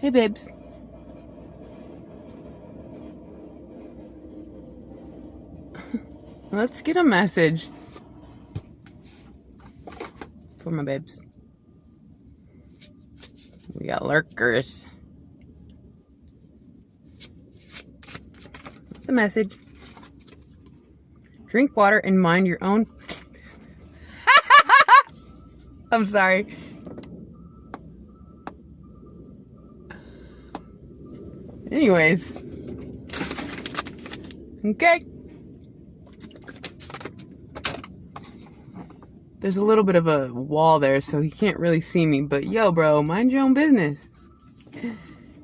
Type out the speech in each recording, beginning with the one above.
Hey, babes. Let's get a message for my babes. We got lurkers. What's the message? Drink water and mind your own. I'm sorry. Anyways. Okay. There's a little bit of a wall there, so he can't really see me. But yo, bro, mind your own business.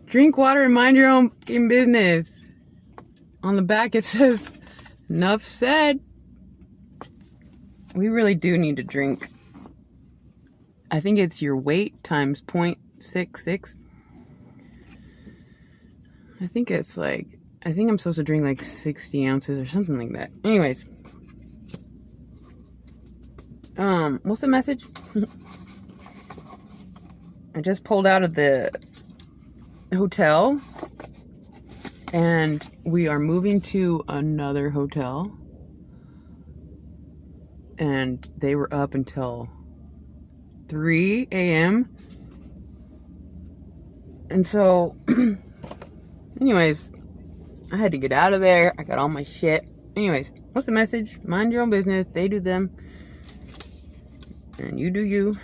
Drink water and mind your own fucking business. On the back it says, enough said. We really do need to drink. I think it's your weight times 0.66. I think I'm supposed to drink like 60 ounces or something like that. Anyways. What's the message? I just pulled out of the hotel and we are moving to another hotel, and they were up until 3 a.m. And so anyways, I had to get out of there. I got all my shit. Anyways, what's the message? Mind your own business. They do them. And you do you.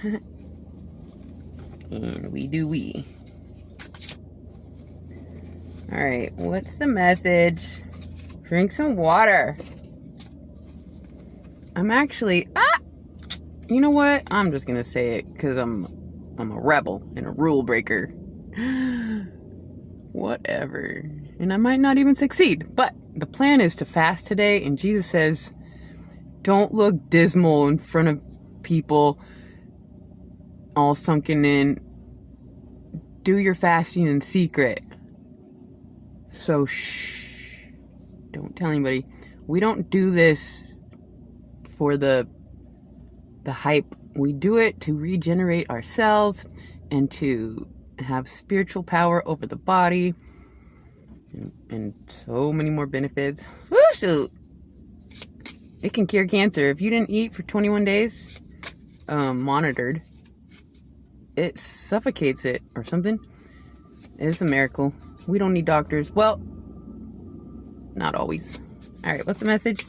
And we do we. Alright, what's the message? Drink some water. I'm actually... You know what? I'm just gonna say it because I'm a rebel and a rule breaker. Whatever. And I might not even succeed. But the plan is to fast today, and Jesus says, don't look dismal in front of people all sunken in. Do your fasting in secret. So shh, don't tell anybody. We don't do this for the hype. We do it to regenerate ourselves and to have spiritual power over the body and so many more benefits. Woo, shoot. It can cure cancer. If you didn't eat for 21 days, monitored, it suffocates it or something. It's a miracle. We don't need doctors. Well, not always. All right, what's the message?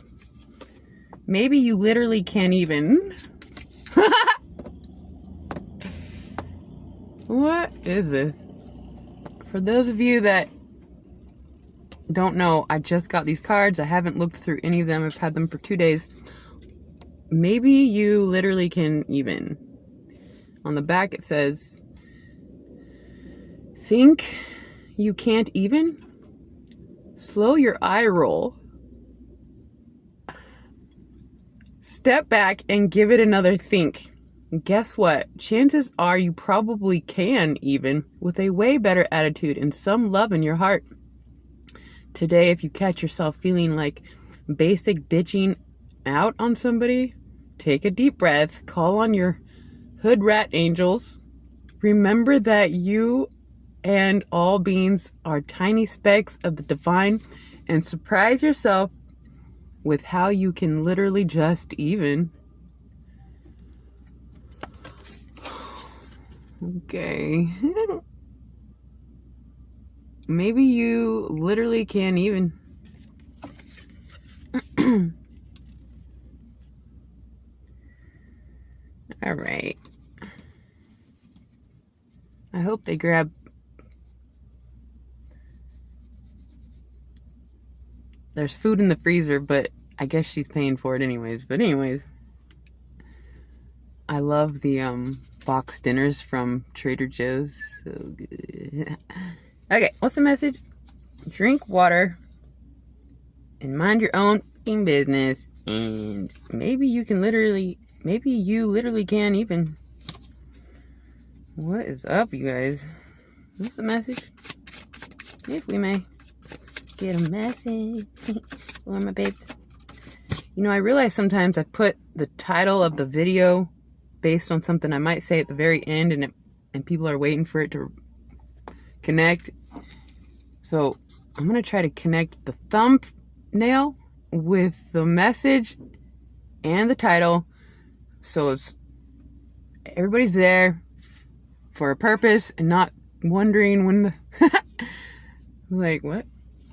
Maybe you literally can't even. What is this? For those of you that don't know, I just got these cards. I haven't looked through any of them. I've had them for 2 days. Maybe you literally can even. On the back it says, think you can't even? Slow your eye roll. Step back and give it another think. Guess what? Chances are you probably can even, with a way better attitude and some love in your heart. Today, if you catch yourself feeling like basic bitching out on somebody, take a deep breath, call on your hood rat angels. Remember that you and all beings are tiny specks of the divine, and surprise yourself with how you can literally just even. Okay. Maybe you literally can't even. All right. I hope they grab. There's food in the freezer, but I guess she's paying for it anyways. But anyways, I love the box dinners from Trader Joe's. So good. Okay, what's the message? Drink water and mind your own business, and maybe you literally can even. What is up, you guys? What's the message? If we may get a message. Who are my babes? You know, I realize sometimes I put the title of the video based on something I might say at the very end, and people are waiting for it to connect. So I'm going to try to connect the thumbnail with the message and the title. So it's everybody's there for a purpose and not wondering when the like what?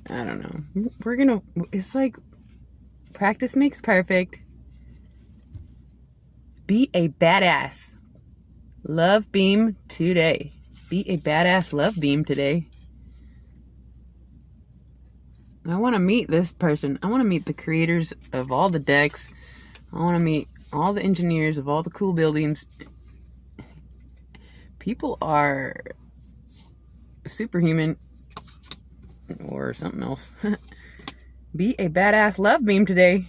I don't know. It's like practice makes perfect. Be a badass. Love beam today. Be a badass love beam today. I want to meet this person. I want to meet the creators of all the decks. I want to meet all the engineers of all the cool buildings. People are superhuman or something else. Be a badass love beam today.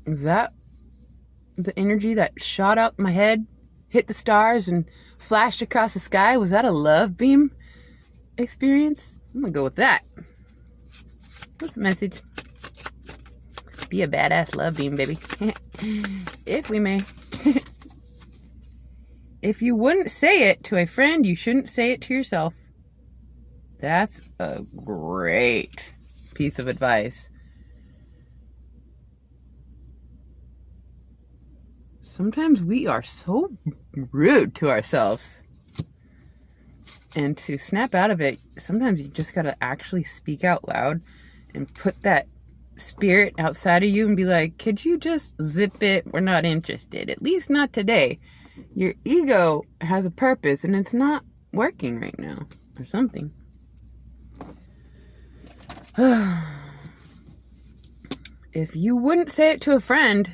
Is that the energy that shot out my head, hit the stars, and flashed across the sky? Was that a love beam experience? I'm gonna go with that. What's the message? Be a badass love beam, baby. If we may. If you wouldn't say it to a friend, you shouldn't say it to yourself. That's a great piece of advice. Sometimes we are so rude to ourselves. And to snap out of it, sometimes you just gotta actually speak out loud and put that spirit outside of you and be like, could you just zip it? We're not interested. At least not today. Your ego has a purpose and it's not working right now or something. If you wouldn't say it to a friend,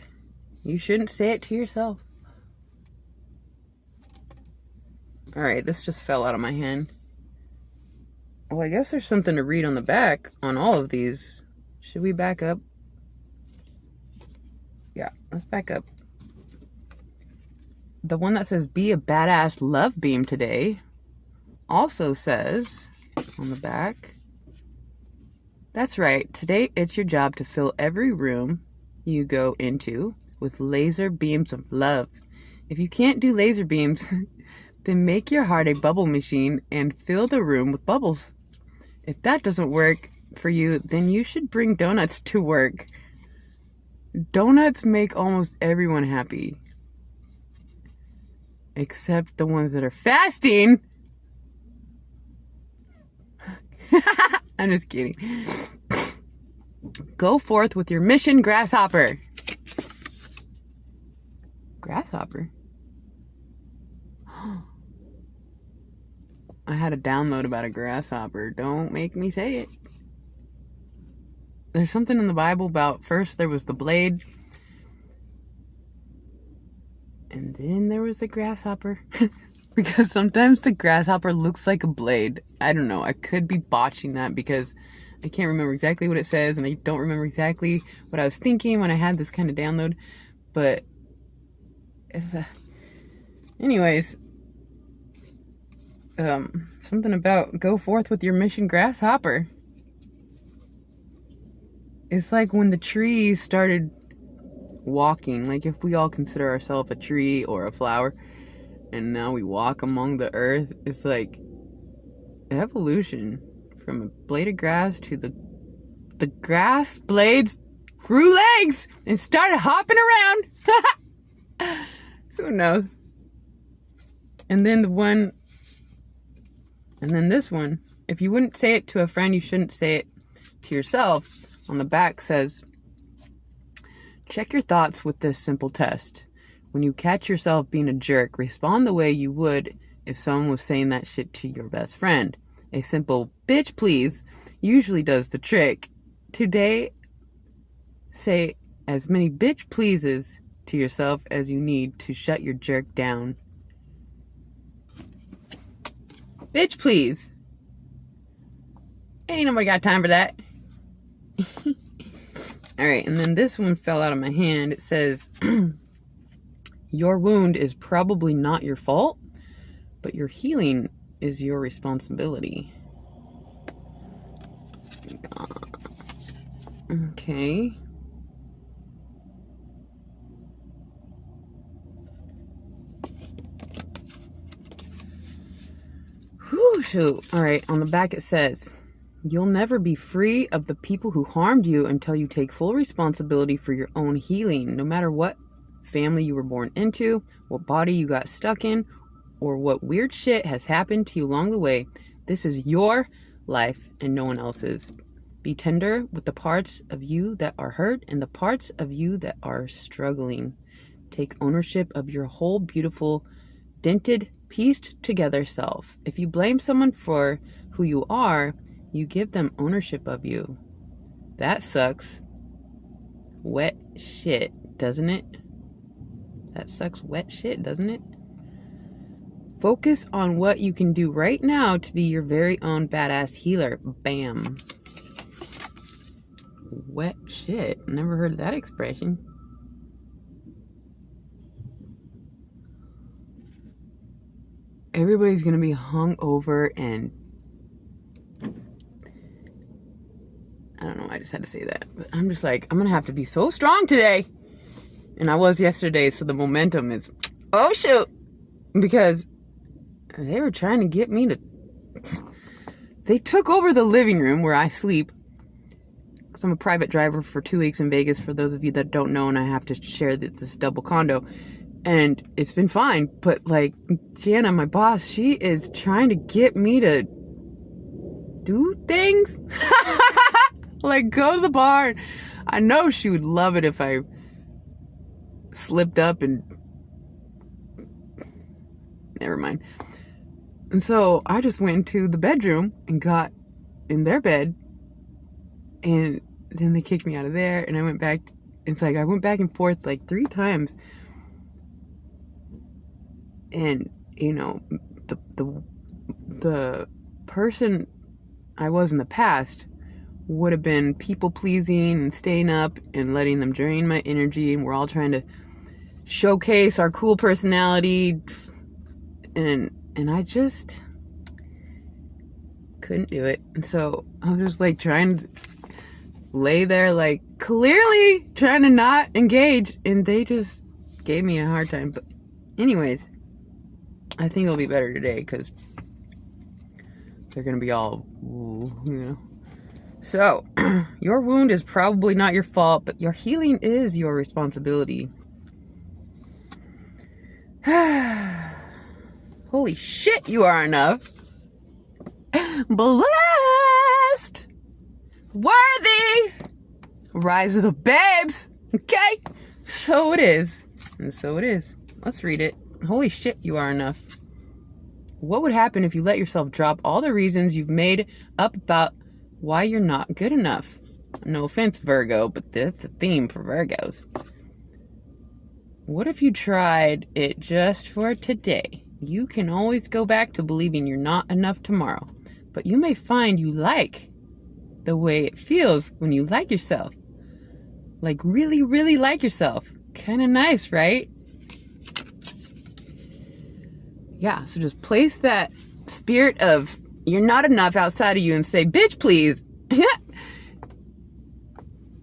you shouldn't say it to yourself. All right, this just fell out of my hand. Well, I guess there's something to read on the back on all of these. Should we back up? Yeah, let's back up. The one that says, be a badass love beam today, also says on the back, that's right, today it's your job to fill every room you go into with laser beams of love. If you can't do laser beams, then make your heart a bubble machine and fill the room with bubbles. If that doesn't work for you, then you should bring donuts to work. Donuts make almost everyone happy. Except the ones that are fasting. I'm just kidding. Go forth with your mission, grasshopper. Grasshopper? I had a download about a grasshopper. Don't make me say it. There's something in the Bible about first there was the blade, and then there was the grasshopper. Because sometimes the grasshopper looks like a blade. I don't know. I could be botching that because I can't remember exactly what it says, and I don't remember exactly what I was thinking when I had this kind of download. But anyways, something about go forth with your mission, grasshopper. It's like when the trees started walking, like if we all consider ourselves a tree or a flower, and now we walk among the earth, it's like evolution from a blade of grass to the grass blades grew legs and started hopping around. Who knows? And then this one, if you wouldn't say it to a friend, you shouldn't say it to yourself. On the back says, check your thoughts with this simple test. When you catch yourself being a jerk, respond the way you would if someone was saying that shit to your best friend. A simple bitch please usually does the trick. Today, say as many bitch pleases to yourself as you need to shut your jerk down. Bitch please. Ain't nobody got time for that. Alright, and then this one fell out of my hand. It says, your wound is probably not your fault, but your healing is your responsibility. Okay. shoot. All right. On the back it says, you'll never be free of the people who harmed you until you take full responsibility for your own healing, no matter what family you were born into, what body you got stuck in, or what weird shit has happened to you along the way. This is your life and no one else's. Be tender with the parts of you that are hurt and the parts of you that are struggling. Take ownership of your whole beautiful, dented, pieced together self. If you blame someone for who you are, you give them ownership of you. That sucks. Wet shit, doesn't it? That sucks wet shit, doesn't it? Focus on what you can do right now to be your very own badass healer. Bam. Wet shit. Never heard of that expression. Everybody's gonna be hung over and I don't know, I just had to say that. But I'm just like, I'm gonna have to be so strong today. And I was yesterday, so the momentum is, oh shoot. Because they were trying to get me to, they took over the living room where I sleep. Because I'm a private driver for 2 weeks in Vegas, for those of you that don't know, and I have to share this double condo. And it's been fine, but like, Gianna, my boss, she is trying to get me to do things. Like, go to the bar. I know she would love it if I slipped up and... Never mind. And so I just went into the bedroom and got in their bed. And then they kicked me out of there, and I went back. It's like I went back and forth like 3 times. And, you know, the person I was in the past would have been people pleasing and staying up and letting them drain my energy, and we're all trying to showcase our cool personality, and I just couldn't do it. And so I was just like trying to lay there, like clearly trying to not engage, and they just gave me a hard time. But anyways, I think it'll be better today because they're gonna be all, you know. So, your wound is probably not your fault, but your healing is your responsibility. Holy shit, you are enough. Blessed. Worthy. Rise of the babes. Okay? So it is. And so it is. Let's read it. Holy shit, you are enough. What would happen if you let yourself drop all the reasons you've made up about why you're not good enough? No offense, Virgo, but that's a theme for Virgos. What if you tried it just for today? You can always go back to believing you're not enough tomorrow, but you may find you like the way it feels when you like yourself. Like really, really like yourself. Kind of nice, right? Yeah, so just place that spirit of you're not enough outside of you and say, bitch, please.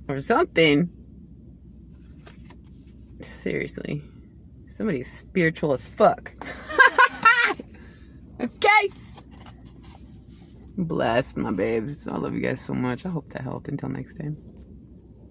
Or something. Seriously. Somebody's spiritual as fuck. Okay? Bless my babes. I love you guys so much. I hope that helped. Until next time.